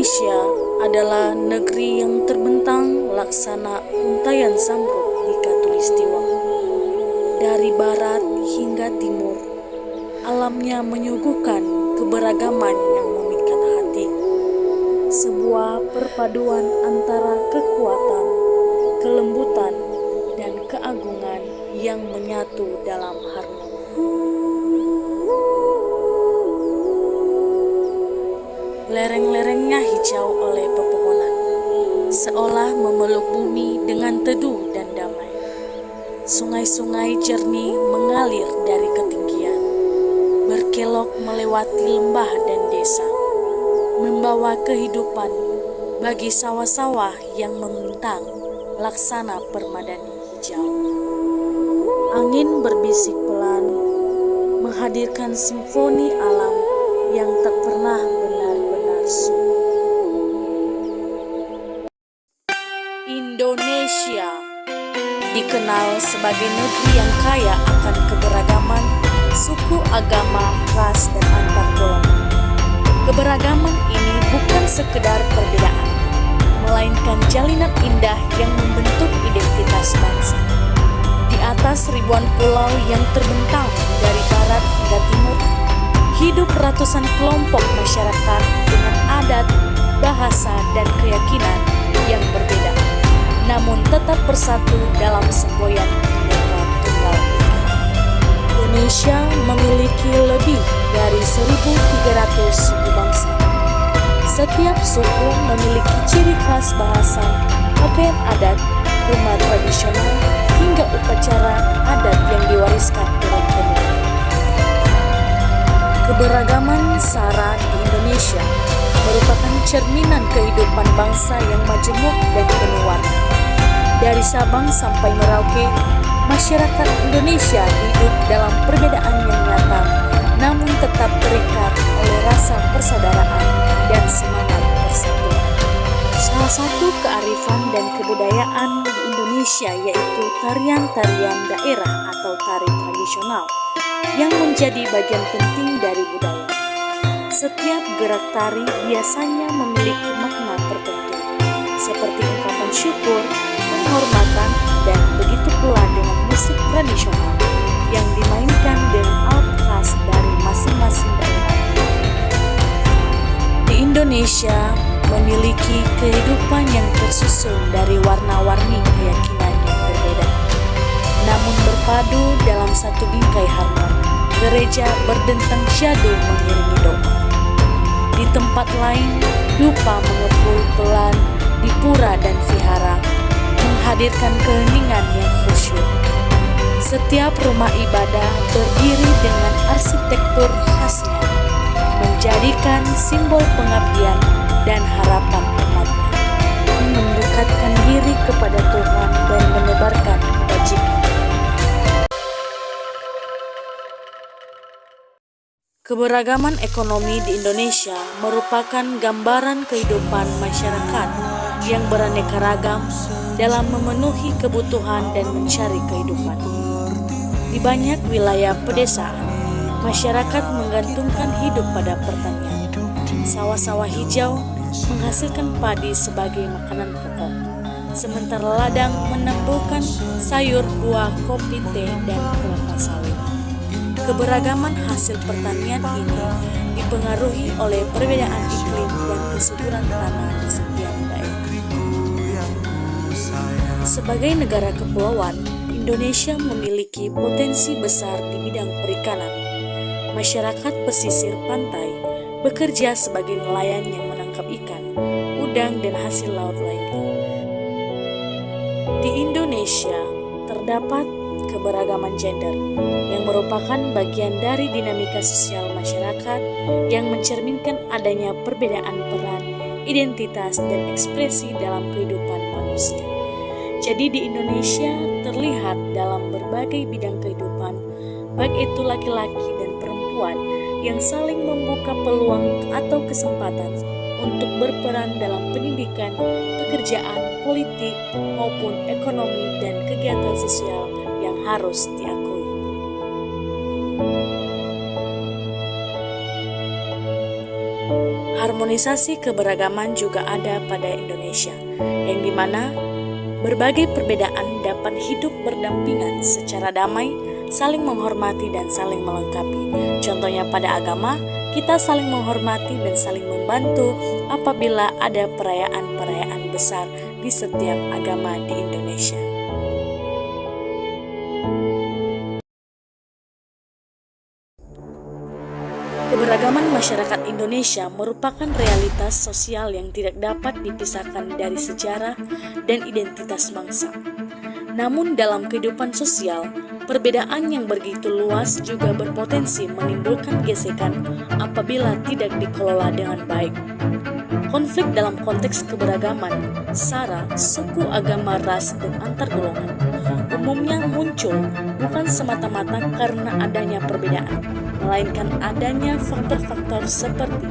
Indonesia adalah negeri yang terbentang laksana untayan zamrud di Khatulistiwa. Dari barat hingga timur, alamnya menyuguhkan keberagaman yang memikat hati. Sebuah perpaduan antara kekuatan, kelembutan, dan keagungan yang menyatu dalam harmoni. Lereng-lerengnya hijau oleh pepohonan, seolah memeluk bumi dengan teduh dan damai. Sungai-sungai jernih mengalir dari ketinggian, berkelok melewati lembah dan desa, membawa kehidupan bagi sawah-sawah yang membentang laksana permadani hijau. Angin berbisik pelan, menghadirkan simfoni alam yang tak pernah benar-benar sunyi. Indonesia dikenal sebagai negeri yang kaya akan keberagaman suku, agama, ras, dan antar golongan. Keberagaman ini bukan sekedar perbedaan, melainkan jalinan indah yang membentuk identitas bangsa. Di atas ribuan pulau yang terbentang dari barat hingga timur, hidup ratusan kelompok masyarakat dengan adat, bahasa, dan keyakinan yang berbeda, namun tetap bersatu dalam semboyan Bhinneka Tunggal Ika. Indonesia memiliki lebih dari 1.300 suku bangsa. Setiap suku memiliki ciri khas bahasa, pakaian adat, rumah tradisional, hingga upacara adat yang diwariskan turun-temurun. Keberagaman sara di Indonesia merupakan cerminan kehidupan bangsa yang majemuk dan penuh warna. Dari Sabang sampai Merauke, masyarakat Indonesia hidup dalam perbedaan yang nyata, namun tetap terikat oleh rasa persaudaraan dan semangat persatuan. Salah satu kearifan dan kebudayaan di Indonesia yaitu tarian-tarian daerah atau tari tradisional yang menjadi bagian penting dari budaya. Setiap gerak tari biasanya memiliki makna tertentu, seperti ungkapan syukur, penghormatan, dan begitu pula dengan musik tradisional yang dimainkan dengan alat khas dari masing-masing daerah. Di Indonesia memiliki kehidupan yang tersusun dari warna-warni keyakinan yang berbeda, namun berpadu dalam satu bingkai harmoni. Gereja berdentang syadu mengiringi doa. Di tempat lain, dupa mengepul pelan di pura dan vihara, menghadirkan keheningan yang khusyuk. Setiap rumah ibadah berdiri dengan arsitektur khasnya, menjadikan simbol pengabdian dan harapan umatnya, mendekatkan diri kepada Tuhan dan menebarkan kebajikan. Keberagaman ekonomi di Indonesia merupakan gambaran kehidupan masyarakat yang beraneka ragam dalam memenuhi kebutuhan dan mencari kehidupan. Di banyak wilayah pedesaan, masyarakat menggantungkan hidup pada pertanian. Sawah-sawah hijau menghasilkan padi sebagai makanan pokok, sementara ladang menumbuhkan sayur, buah, kopi, teh, dan kelapa sawit. Keberagaman hasil pertanian ini dipengaruhi oleh perbedaan iklim dan kesuburan tanah di setiap daerah. Sebagai negara kepulauan, Indonesia memiliki potensi besar di bidang perikanan. Masyarakat pesisir pantai bekerja sebagai nelayan yang menangkap ikan, udang, dan hasil laut lainnya. Di Indonesia terdapat keberagaman gender yang merupakan bagian dari dinamika sosial masyarakat yang mencerminkan adanya perbedaan peran, identitas, dan ekspresi dalam kehidupan manusia. Jadi di Indonesia terlihat dalam berbagai bidang kehidupan, baik itu laki-laki dan perempuan yang saling membuka peluang atau kesempatan untuk berperan dalam pendidikan, pekerjaan, politik, maupun ekonomi dan kegiatan sosial yang harus diakui. Harmonisasi keberagaman juga ada pada Indonesia, yang dimana berbagai perbedaan dapat hidup berdampingan secara damai, saling menghormati dan saling melengkapi. Contohnya pada agama, kita saling menghormati dan saling membantu apabila ada perayaan-perayaan besar di setiap agama di Indonesia. Keberagaman masyarakat Indonesia merupakan realitas sosial yang tidak dapat dipisahkan dari sejarah dan identitas bangsa. Namun dalam kehidupan sosial, perbedaan yang begitu luas juga berpotensi menimbulkan gesekan apabila tidak dikelola dengan baik. Konflik dalam konteks keberagaman, sara, suku, agama, ras, dan antar golongan umumnya muncul bukan semata-mata karena adanya perbedaan, melainkan adanya faktor-faktor seperti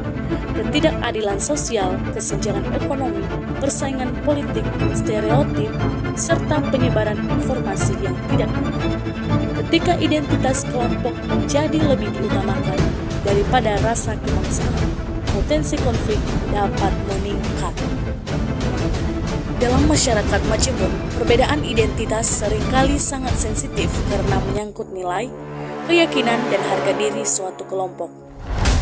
ketidakadilan sosial, kesenjangan ekonomi, persaingan politik, stereotip, serta penyebaran informasi yang tidak benar. Ketika identitas kelompok menjadi lebih diutamakan daripada rasa kebangsaan, potensi konflik dapat meningkat. Dalam masyarakat Majemuk, perbedaan identitas seringkali sangat sensitif karena menyangkut nilai, keyakinan, dan harga diri suatu kelompok.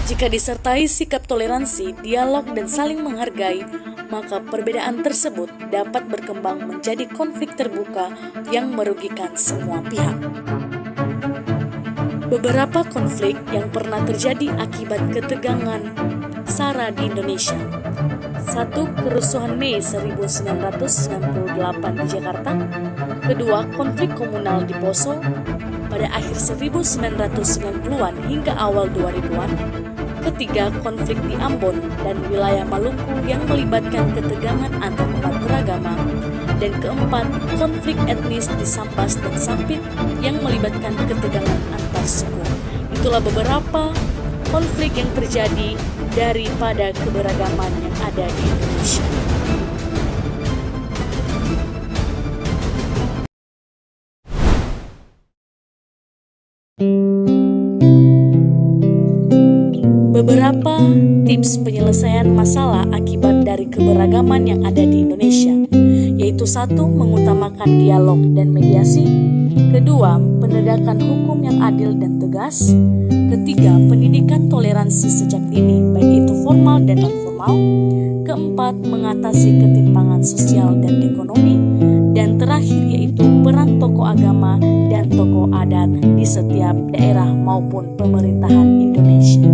Jika disertai sikap toleransi, dialog, dan saling menghargai, maka perbedaan tersebut dapat berkembang menjadi konflik terbuka yang merugikan semua pihak. Beberapa konflik yang pernah terjadi akibat ketegangan sara di Indonesia. 1. Kerusuhan Mei 1998 di Jakarta. 2. Konflik komunal di Poso pada akhir 1990-an hingga awal 2000-an. 3. Konflik di Ambon dan wilayah Maluku yang melibatkan ketegangan antar umat beragama. Dan 4. Konflik etnis di Sambas dan Sampit yang melibatkan ketegangan antar suku. Itulah beberapa konflik yang terjadi daripada keberagaman yang ada di Indonesia. Beberapa tips penyelesaian masalah akibat dari keberagaman yang ada di Indonesia, yaitu 1. Mengutamakan dialog dan mediasi. 2. Penegakan hukum yang adil dan tegas. 3. Pendidikan toleransi sejak dini, baik itu formal dan non-formal. 4. Mengatasi ketimpangan sosial dan ekonomi. Dan terakhir yaitu peran tokoh agama dan tokoh adat di setiap daerah maupun pemerintahan Indonesia.